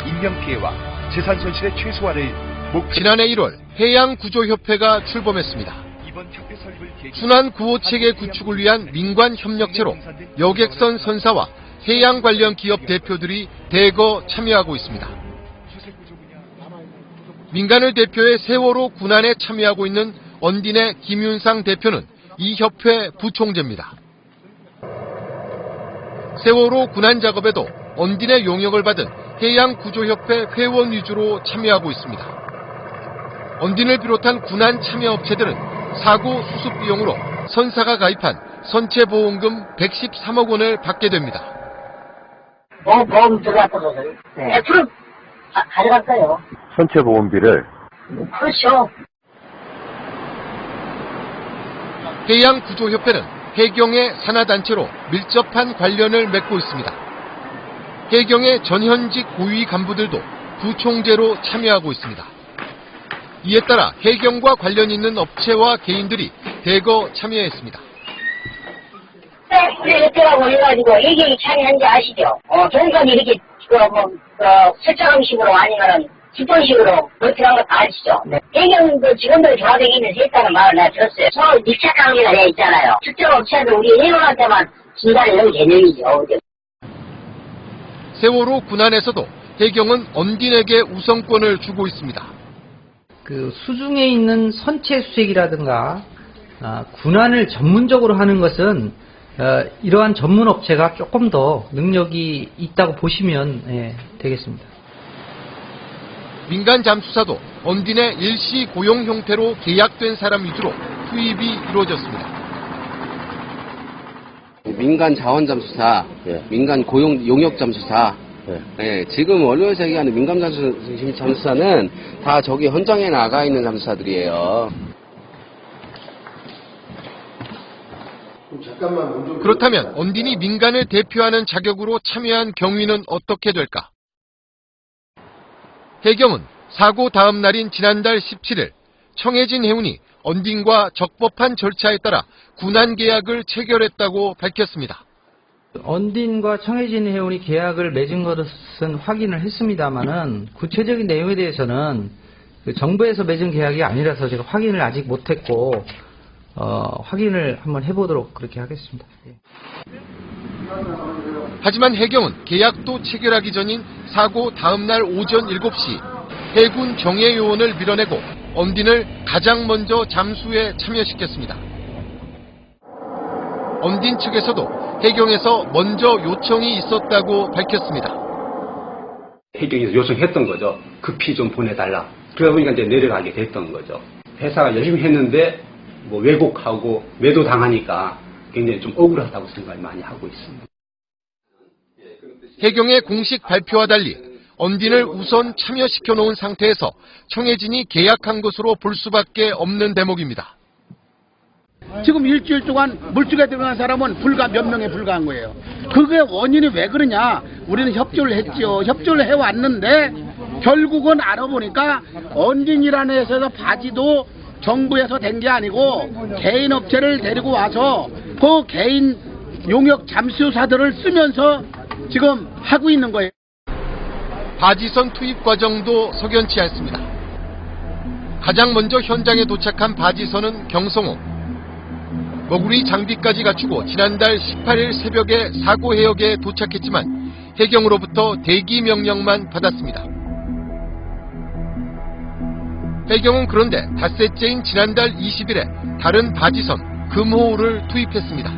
인명피해와 재산 손실의 최소화를 지난해 1월 해양구조협회가 출범했습니다. 순환 구호 체계 구축을 위한 민관 협력체로 여객선 선사와 해양 관련 기업 대표들이 대거 참여하고 있습니다. 민간을 대표해 세월호 군안에 참여하고 있는 언딘의 김윤상 대표는 이 협회 부총재입니다. 세월호 군안 작업에도 언딘의 용역을 받은 해양구조협회 회원 위주로 참여하고 있습니다. 언딘을 비롯한 군안 참여업체들은 사고 수습 비용으로 선사가 가입한 선체보험금 113억 원을 받게 됩니다. 보험 들어갔다고 100% 가져갔어요. 선체보험비를? 그렇죠. 해양구조협회는 해경의 산하단체로 밀접한 관련을 맺고 있습니다. 해경의 전현직 고위 간부들도 부총재로 참여하고 있습니다. 이에 따라 해경과 관련 있는 업체와 개인들이 대거 참여했습니다. 우리 협회라고 해가지고 해경이 참여한지 아시죠? 경감이 이렇게 설정식으로 아니면은 직권식으로 그렇게 한 거 다 아시죠? 네. 해경도 직원들 조합에 있는 있다는 말을 내가 들었어요. 서로 밀착 관계가 되어 있잖아요. 특정 업체도 우리 해경한테만 준다는 이런 개념이죠. 세월호 군안에서도 해경은 언딘에게 우선권을 주고 있습니다. 그 수중에 있는 선체 수색이라든가 군안을 전문적으로 하는 것은 이러한 전문 업체가 조금 더 능력이 있다고 보시면 되겠습니다. 민간 잠수사도 언딘의 일시 고용 형태로 계약된 사람 위주로 투입이 이루어졌습니다. 민간 자원 잠수사, 민간 고용 용역 잠수사. 지금 언론에서 얘기하는 민간 잠수사는 다 저기 현장에 나가 있는 잠수사들이에요. 그렇다면 언딘이 민간을 대표하는 자격으로 참여한 경위는 어떻게 될까? 해경은 사고 다음 날인 지난달 17일 청해진 해운이 언딘과 적법한 절차에 따라 군안 계약을 체결했다고 밝혔습니다. 언딘과 청해진 해운이 계약을 맺은 것은 확인을 했습니다만은 구체적인 내용에 대해서는 정부에서 맺은 계약이 아니라서 제가 확인을 아직 못했고 확인을 한번 해보도록 그렇게 하겠습니다. 하지만 해경은 계약도 체결하기 전인 사고 다음날 오전 7시 해군 정예요원을 밀어내고 언딘을 가장 먼저 잠수에 참여시켰습니다. 언딘 측에서도 해경에서 먼저 요청이 있었다고 밝혔습니다. 해경에서 요청했던 거죠. 급히 좀 보내달라. 그러다 보니까 이제 내려가게 됐던 거죠. 회사가 열심히 했는데 뭐 왜곡하고 매도당하니까 굉장히 좀 억울하다고 생각을 많이 하고 있습니다. 해경의 공식 발표와 달리 언딘을 우선 참여시켜 놓은 상태에서 청해진이 계약한 것으로 볼 수밖에 없는 대목입니다. 지금 일주일 동안 물속에 들어간 사람은 불과 몇 명에 불과한 거예요. 그게 원인이 왜 그러냐? 우리는 협조를 했죠. 협조를 해왔는데 결국은 알아보니까 언딘이라는 회사에서 바지도 정부에서 된 게 아니고 개인 업체를 데리고 와서 그 개인 용역 잠수사들을 쓰면서 지금 하고 있는 거예요. 바지선 투입 과정도 석연치 않습니다. 가장 먼저 현장에 도착한 바지선은 경성호. 머구리 장비까지 갖추고 지난달 18일 새벽에 사고 해역에 도착했지만 해경으로부터 대기 명령만 받았습니다. 해경은 그런데 닷새째인 지난달 20일에 다른 바지선 금호를 투입했습니다.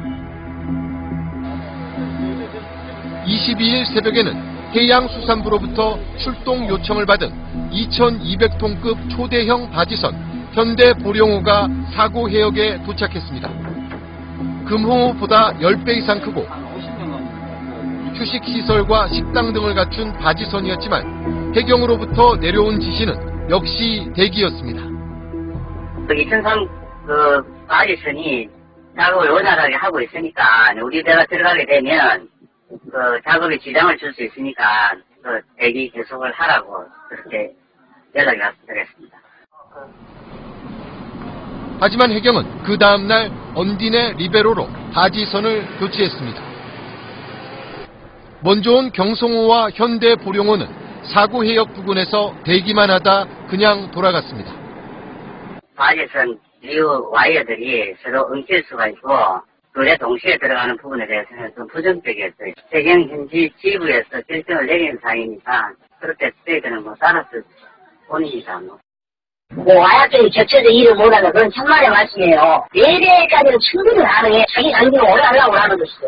22일 새벽에는 해양수산부로부터 출동 요청을 받은 2200톤급 초대형 바지선 현대보령호가 사고 해역에 도착했습니다. 금호보다 10배 이상 크고 휴식시설과 식당 등을 갖춘 바지선이었지만 해경으로부터 내려온 지시는 역시 대기였습니다. 2003 바지선이 작업을 원활하게 하고 있으니까 우리 배가 들어가게 되면 작업에 지장을 줄 수 있으니까 대기 계속을 하라고 그렇게 연락이 왔습니다. 하지만 해경은 그 다음날 언딘의 리베로로 바지선을 교체했습니다. 먼저 온 경성호와 현대보령호는 사고 해역 부근에서 대기만 하다 그냥 돌아갔습니다. 바지선 주요 와이어들이 서로 엉킬 수가 있고 둘에 동시에 들어가는 부분에 대해서는 좀 부정적이었어요. 해경 현지 지부에서 결정을 내리는 사항이니까 그렇게 저희들은 따라서 본인이다. 와이어들이 겹쳐져 일을 못하는 그런 천만의 말씀이에요. 4대까지는 충분히 가능해. 자기 단계로 올라가려고 하는 것이죠.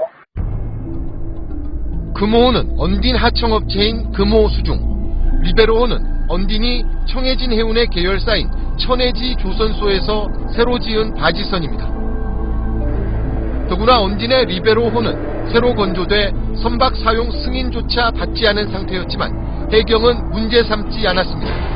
금호호는 언딘 하청업체인 금호수중, 리베로호는 언딘이 청해진 해운의 계열사인 천해지 조선소에서 새로 지은 바지선입니다. 더구나 언딘의 리베로호는 새로 건조돼 선박 사용 승인조차 받지 않은 상태였지만 해경은 문제 삼지 않았습니다.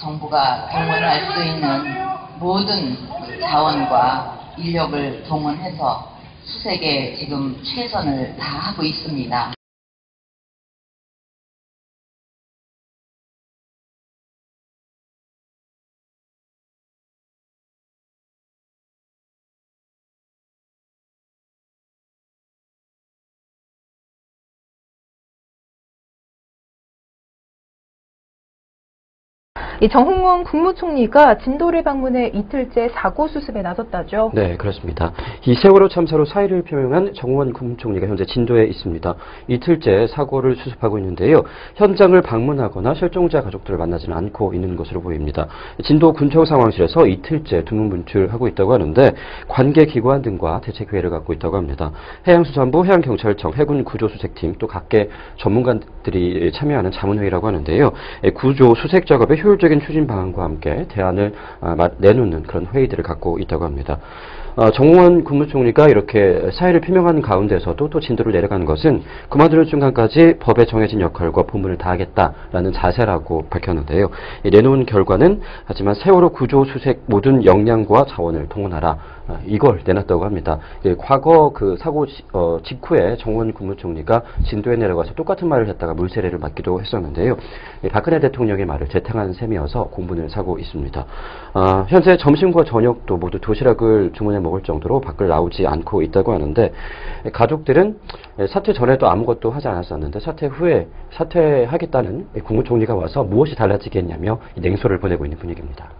정부가 동원할 수 있는 모든 자원과 인력을 동원해서 수색에 지금 최선을 다하고 있습니다. 이 정홍원 국무총리가 진도를 방문해 이틀째 사고 수습에 나섰다죠. 네, 그렇습니다. 이 세월호 참사로 사의를 표명한 정홍원 국무총리가 현재 진도에 있습니다. 이틀째 사고를 수습하고 있는데요. 현장을 방문하거나 실종자 가족들을 만나지는 않고 있는 것으로 보입니다. 진도 군청 상황실에서 이틀째 두문분출하고 있다고 하는데 관계기관 등과 대책회의를 갖고 있다고 합니다. 해양수산부, 해양경찰청, 해군구조수색팀 또 각계 전문가들이 참여하는 자문회의라고 하는데요. 구조 수색 작업의 효율적인 추진 방안과 함께 대안을 내놓는 그런 회의들을 갖고 있다고 합니다. 정홍원 국무총리가 이렇게 사의를 표명하는 가운데서도 또 진도를 내려가는 것은 그만두는 순간까지 법에 정해진 역할과 본분을 다하겠다라는 자세라고 밝혔는데요. 내놓은 결과는 하지만 세월호 구조 수색 모든 역량과 자원을 동원하라, 이걸 내놨다고 합니다. 과거 그 사고 직후에 정홍원 국무총리가 진도에 내려가서 똑같은 말을 했다가 물세례를 맞기도 했었는데요. 박근혜 대통령의 말을 재탕한 셈이어서 공분을 사고 있습니다. 현재 점심과 저녁도 모두 도시락을 주문해 먹을 정도로 밖을 나오지 않고 있다고 하는데 가족들은 사퇴 전에도 아무것도 하지 않았었는데 사퇴 후에 사퇴하겠다는 국무총리가 와서 무엇이 달라지겠냐며 냉소를 보내고 있는 분위기입니다.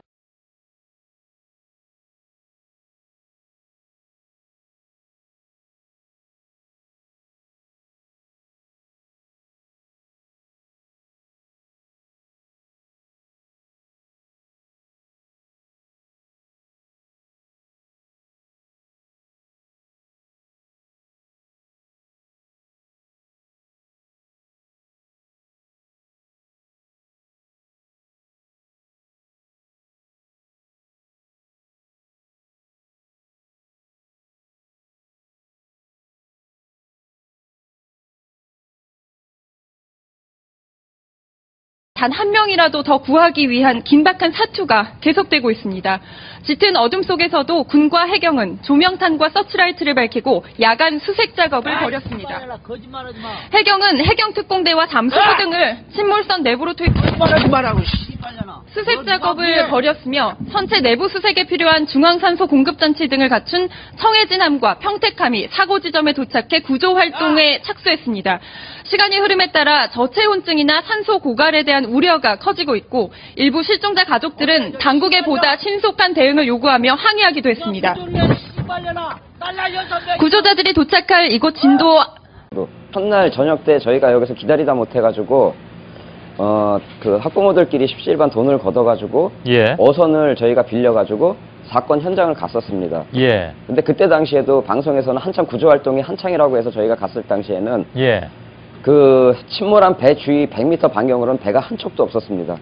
단 한 명이라도 더 구하기 위한 긴박한 사투가 계속되고 있습니다. 짙은 어둠 속에서도 군과 해경은 조명탄과 서치라이트를 밝히고 야간 수색 작업을 벌였습니다. 해경은 해경특공대와 잠수부 등을 침몰선 내부로 투입해 수색 작업을 벌였으며 선체 내부 수색에 필요한 중앙산소 공급장치 등을 갖춘 청해진함과 평택함이 사고 지점에 도착해 구조 활동에 착수했습니다. 시간이 흐름에 따라 저체온증이나 산소 고갈에 대한 우려가 커지고 있고 일부 실종자 가족들은 당국의 보다 신속한 대응을 요구하며 항의하기도 했습니다. 구조자들이 도착할 이곳 진도 첫날 저녁 때 저희가 여기서 기다리다 못해가지고 그 학부모들끼리 십시일반 돈을 걷어가지고 어선을 저희가 빌려가지고 사건 현장을 갔었습니다. 근데 그때 당시에도 방송에서는 한참 구조 활동이 한창이라고 해서 저희가 갔을 당시에는 그 침몰한 배 주위 100m 반경으로는 배가 한 척도 없었습니다.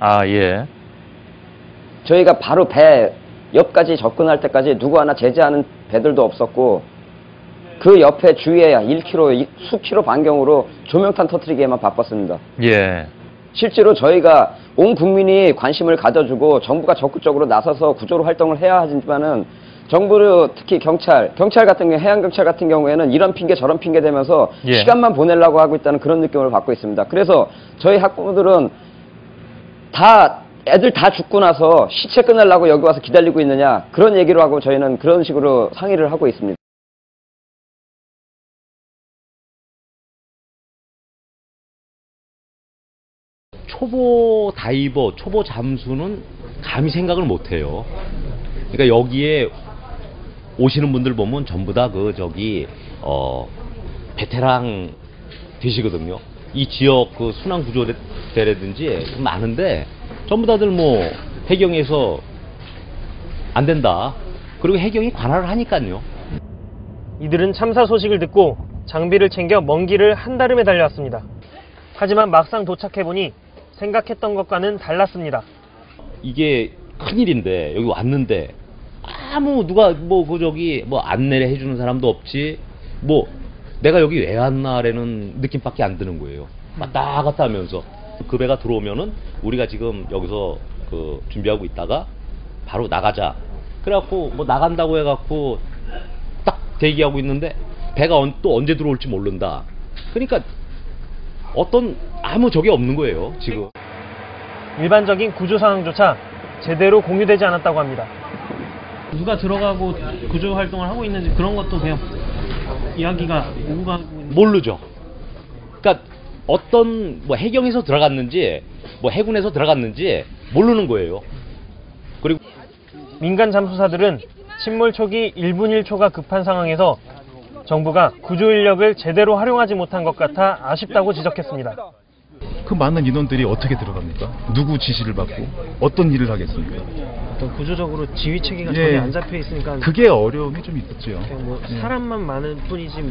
저희가 바로 배 옆까지 접근할 때까지 누구 하나 제재하는 배들도 없었고 그 옆에 주위에 1km, 수킬로 반경으로 조명탄 터뜨리기에만 바빴습니다. 실제로 저희가 온 국민이 관심을 가져주고 정부가 적극적으로 나서서 구조 활동을 해야 하지만은 정부를 특히 경찰 같은 경우 해양경찰 같은 경우에는 이런 핑계 저런 핑계 대면서 시간만 보내려고 하고 있다는 그런 느낌을 받고 있습니다. 그래서 저희 학부모들은 애들 다 죽고 나서 시체 끝내려고 여기 와서 기다리고 있느냐, 그런 얘기로 하고 저희는 그런 식으로 상의를 하고 있습니다. 초보 다이버, 초보 잠수는 감히 생각을 못해요. 그러니까 여기에 오시는 분들 보면 전부 다 베테랑 되시거든요. 이 지역 순환 구조대라든지 많은데 전부 다들 해경에서 안 된다. 그리고 해경이 관할을 하니까요. 이들은 참사 소식을 듣고 장비를 챙겨 먼 길을 한달음에 달려왔습니다. 하지만 막상 도착해보니 생각했던 것과는 달랐습니다. 이게 큰일인데 여기 왔는데 누가 안내를 해주는 사람도 없지, 내가 여기 왜 왔나라는 느낌밖에 안 드는 거예요. 왔다 갔다 하면서 그 배가 들어오면은 우리가 지금 여기서 준비하고 있다가 바로 나가자. 그래갖고 나간다고 해갖고 딱 대기하고 있는데 배가 또 언제 들어올지 모른다. 그러니까 아무 적이 없는 거예요, 지금. 일반적인 구조 상황조차 제대로 공유되지 않았다고 합니다. 누가 들어가고 구조 활동을 하고 있는지 그런 것도 그냥 이야기가 오고 가고 모르죠. 그러니까 해경에서 들어갔는지 해군에서 들어갔는지 모르는 거예요. 그리고 민간 잠수사들은 침몰 초기 1분 1초가 급한 상황에서 정부가 구조 인력을 제대로 활용하지 못한 것 같아 아쉽다고 지적했습니다. 그 많은 인원들이 어떻게 들어갑니까? 누구 지시를 받고 어떤 일을 하겠습니까? 구조적으로 지휘 체계가 전혀 안 잡혀 있으니까 그게 어려움이 좀 있었죠. 사람만 많은 뿐이지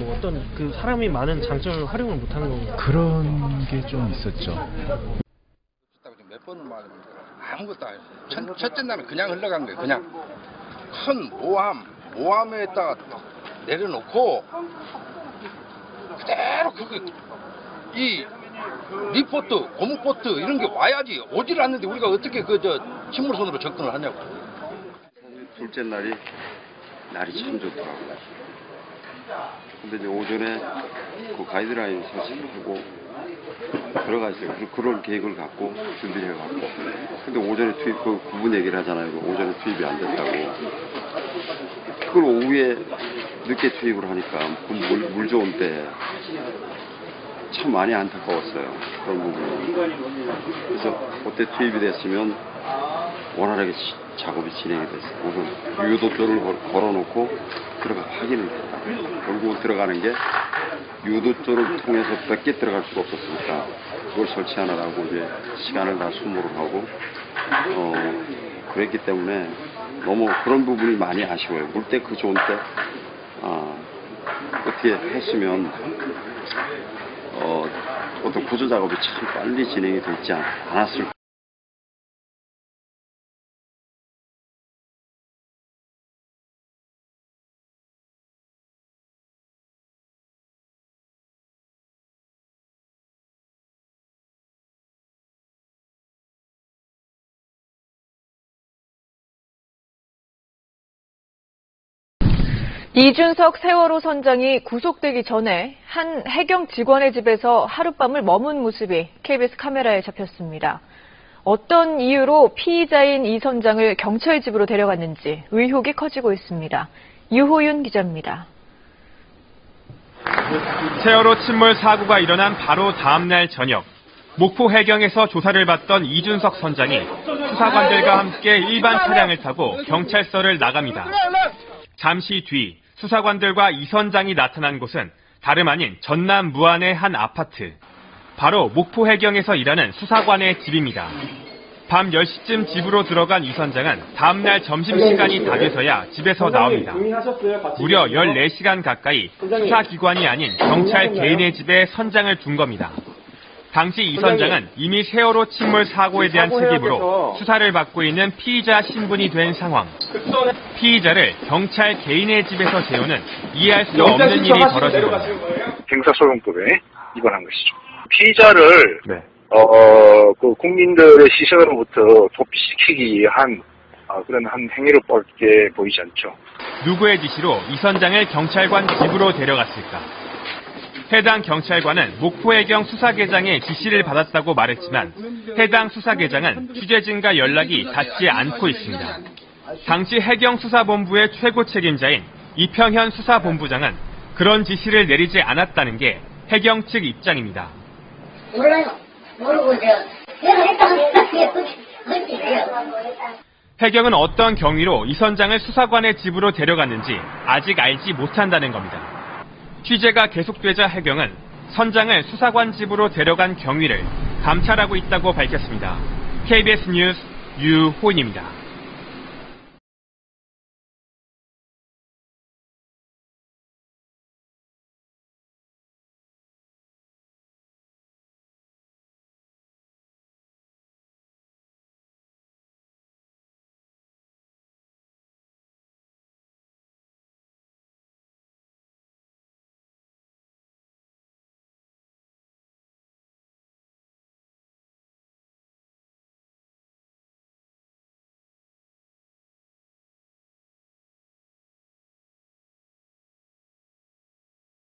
사람이 많은 장점을 활용을 못하는 건가요? 그런 게 좀 있었죠. 몇 번을 말합니까? 아무것도 아니에요. 첫째 날은 그냥 흘러간 거예요. 그냥 큰 모함에다가 내려놓고 그대로 이 리포트, 고무보트 이런 게 와야지 오질 않는데 우리가 어떻게 침몰선으로 접근을 하냐고. 둘째 날이 참 좋더라고요. 근데 이제 오전에 가이드라인 설치하고 들어가시죠. 그런 계획을 갖고 준비를 해갖고. 근데 오전에 투입, 9분 얘기를 하잖아요. 오전에 투입이 안 됐다고. 그걸 오후에 늦게 투입을 하니까 물 좋은 때 참 많이 안타까웠어요. 그런 부분이. 그래서 그때 투입이 됐으면 원활하게 작업이 진행이 됐어요. 혹은 유도조를 걸어놓고 들어가 확인을 했다. 결국은 들어가는 게 유도조를 통해서 밖에 들어갈 수가 없었으니까 그걸 설치하느라고 이제 시간을 다 소모를 하고 그랬기 때문에 너무 그런 부분이 많이 아쉬워요. 물때 좋은 때 어떻게 했으면 어떤 구조 작업이 참 빨리 진행이 되지 않았을까. 이준석 세월호 선장이 구속되기 전에 한 해경 직원의 집에서 하룻밤을 머문 모습이 KBS 카메라에 잡혔습니다. 어떤 이유로 피의자인 이 선장을 경찰 집으로 데려갔는지 의혹이 커지고 있습니다. 유호윤 기자입니다. 세월호 침몰 사고가 일어난 바로 다음 날 저녁, 목포 해경에서 조사를 받던 이준석 선장이 수사관들과 함께 일반 차량을 타고 경찰서를 나갑니다. 잠시 뒤 수사관들과 이 선장이 나타난 곳은 다름 아닌 전남 무안의 한 아파트. 바로 목포 해경에서 일하는 수사관의 집입니다. 밤 10시쯤 집으로 들어간 이 선장은 다음날 점심시간이 다 돼서야 집에서 나옵니다. 무려 14시간 가까이 수사기관이 아닌 경찰 개인의 집에 선장을 둔 겁니다. 당시 이 선장은 이미 세월호 침몰 사고에 대한 책임으로 수사를 받고 있는 피의자 신분이 된 상황. 피의자를 경찰 개인의 집에서 재우는 이해할 수 없는 일이 벌어진 겁니다. 형사소송법에 위반한 것이죠. 피의자를 국민들의 시선으로부터 도피시키기 위한 그런 한 행위로 뻗게 보이지 않죠. 누구의 지시로 이 선장을 경찰관 집으로 데려갔을까? 해당 경찰관은 목포해경 수사계장의 지시를 받았다고 말했지만 해당 수사계장은 취재진과 연락이 닿지 않고 있습니다. 당시 해경수사본부의 최고 책임자인 이평현 수사본부장은 그런 지시를 내리지 않았다는 게 해경 측 입장입니다. 몰라요. 모르고 내가 했다고 그래요. 해경은 어떤 경위로 이 선장을 수사관의 집으로 데려갔는지 아직 알지 못한다는 겁니다. 취재가 계속되자 해경은 선장을 수사관 집으로 데려간 경위를 감찰하고 있다고 밝혔습니다. KBS 뉴스 유호인입니다.